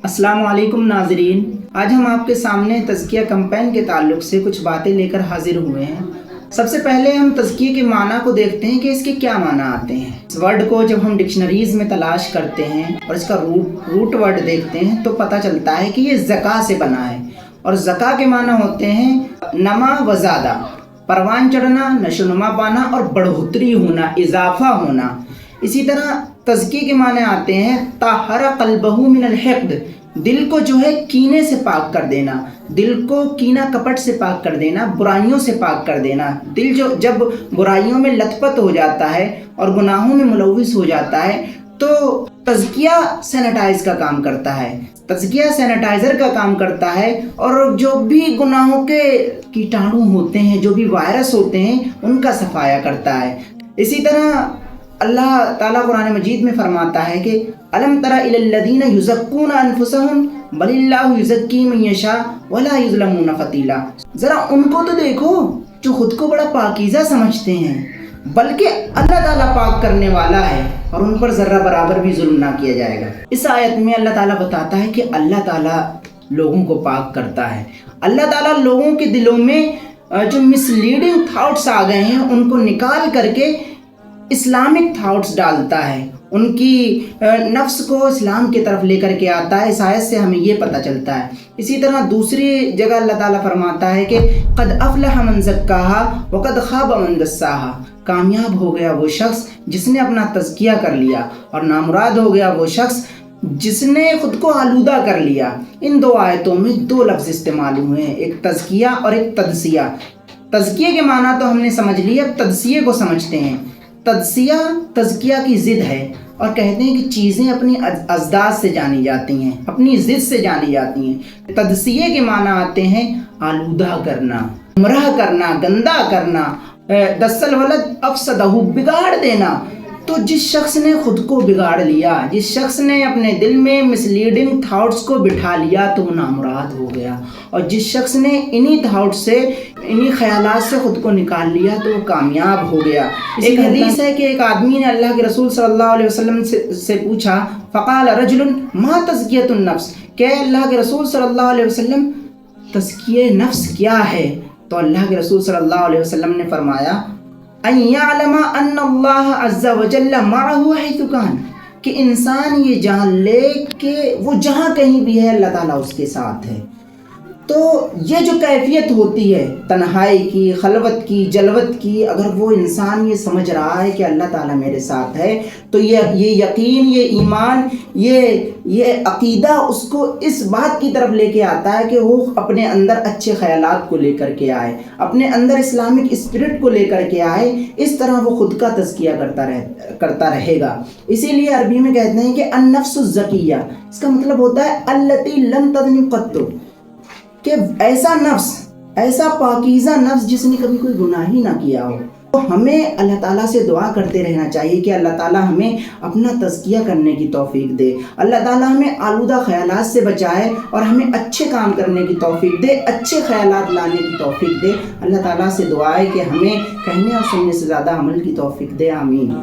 السلام علیکم ناظرین، آج ہم آپ کے سامنے تزکیہ کمپین کے تعلق سے کچھ باتیں لے کر حاضر ہوئے ہیں۔ سب سے پہلے ہم تزکیہ کے معنی کو دیکھتے ہیں کہ اس کے کیا معنی آتے ہیں۔ اس ورڈ کو جب ہم ڈکشنریز میں تلاش کرتے ہیں اور اس کا روٹ ورڈ دیکھتے ہیں تو پتہ چلتا ہے کہ یہ زکا سے بنا ہے، اور زکا کے معنی ہوتے ہیں نما و زادہ، پروان چڑھنا، نشو نما پانا اور بڑھوتری ہونا، اضافہ ہونا۔ اسی طرح تزکیہ کے معنی آتے ہیں طہر قلبہ من الحقد، دل کو جو ہے کینے سے پاک کر دینا، دل کو کینہ کپٹ سے پاک کر دینا، برائیوں سے پاک کر دینا۔ دل جو جب برائیوں میں لت پت ہو جاتا ہے اور گناہوں میں ملوث ہو جاتا ہے تو تزکیہ سینیٹائز کا کام کرتا ہے، تزکیہ سینیٹائزر کا کام کرتا ہے، اور جو بھی گناہوں کے کیٹاڑو ہوتے ہیں، جو بھی وائرس ہوتے ہیں، ان کا صفایا کرتا ہے۔ اسی طرح اللہ تعالیٰ قرآن مجید میں فرماتا ہے کہ الم تر الی الذین یزکون انفسہم بل اللہ یزکی من یشاء ولا یظلمون فتیلا، ذرا ان کو تو دیکھو جو خود کو بڑا پاکیزہ سمجھتے ہیں، بلکہ اللہ تعالیٰ پاک کرنے والا ہے اور ان پر ذرہ برابر بھی ظلم نہ کیا جائے گا۔ اس آیت میں اللہ تعالیٰ بتاتا ہے کہ اللہ تعالیٰ لوگوں کو پاک کرتا ہے۔ اللہ تعالیٰ لوگوں کے دلوں میں جو مس لیڈنگ تھاٹس آ گئے ہیں ان کو نکال کر کے اسلامک تھاٹس ڈالتا ہے، ان کی نفس کو اسلام کی طرف لے کر کے آتا ہے۔ اس آیت سے ہمیں یہ پتہ چلتا ہے۔ اسی طرح دوسری جگہ اللہ تعالیٰ فرماتا ہے کہ قد افلح من زکاہا وقد خاب من دساہا، کامیاب ہو گیا وہ شخص جس نے اپنا تزکیہ کر لیا، اور نامراد ہو گیا وہ شخص جس نے خود کو آلودہ کر لیا۔ ان دو آیتوں میں دو لفظ استعمال ہوئے ہیں، ایک تزکیہ اور ایک تدسیہ۔ تزکیہ کے معنی تو ہم نے سمجھ لیا، اب تدسیہ کو سمجھتے ہیں۔ تدسیہ تزکیہ کی ضد ہے، اور کہتے ہیں کہ چیزیں اپنی اضداد سے جانی جاتی ہیں، اپنی ضد سے جانی جاتی ہیں۔ تدسیہ کے معنی آتے ہیں آلودہ کرنا، گمراہ کرنا، گندا کرنا، دس الولد افسدہ، بگاڑ دینا۔ تو جس شخص نے خود کو بگاڑ لیا، جس شخص نے اپنے دل میں مس لیڈنگ تھاٹس کو بٹھا لیا تو وہ نامراد ہو گیا، اور جس شخص نے انہی تھاٹس سے، انہی خیالات سے خود کو نکال لیا تو وہ کامیاب ہو گیا۔ ایک حدیث ہے کہ ایک آدمی نے اللہ کے رسول صلی اللہ علیہ وسلم سے پوچھا، فقال رجل ما تزکیۃ النفس، کہ اللہ کے رسول صلی اللہ علیہ وسلم تزکیہ نفس کیا ہے؟ تو اللہ کے رسول صلی اللہ علیہ وسلم نے فرمایا ان یعلم ان اللہ عز وجل معہ حیث کان، کہ انسان یہ جان لے کہ وہ جہاں کہیں بھی ہے اللہ تعالیٰ اس کے ساتھ ہے۔ تو یہ جو کیفیت ہوتی ہے تنہائی کی، خلوت کی، جلوت کی، اگر وہ انسان یہ سمجھ رہا ہے کہ اللہ تعالیٰ میرے ساتھ ہے تو یہ یقین، یہ ایمان، یہ عقیدہ اس کو اس بات کی طرف لے کے آتا ہے کہ وہ اپنے اندر اچھے خیالات کو لے کر کے آئے، اپنے اندر اسلامک اسپرٹ کو لے کر کے آئے۔ اس طرح وہ خود کا تزکیہ کرتا رہے گا۔ اسی لیے عربی میں کہتے ہیں کہ النفس الزکیہ، اس کا مطلب ہوتا ہے التی لم تذنب قط، کہ ایسا نفس، ایسا پاکیزہ نفس جس نے کبھی کوئی گناہ ہی نہ کیا ہو۔ تو ہمیں اللہ تعالیٰ سے دعا کرتے رہنا چاہیے کہ اللہ تعالیٰ ہمیں اپنا تزکیہ کرنے کی توفیق دے، اللہ تعالیٰ ہمیں آلودہ خیالات سے بچائے اور ہمیں اچھے کام کرنے کی توفیق دے، اچھے خیالات لانے کی توفیق دے۔ اللہ تعالیٰ سے دعا ہے کہ ہمیں کہنے اور سننے سے زیادہ عمل کی توفیق دے۔ آمین۔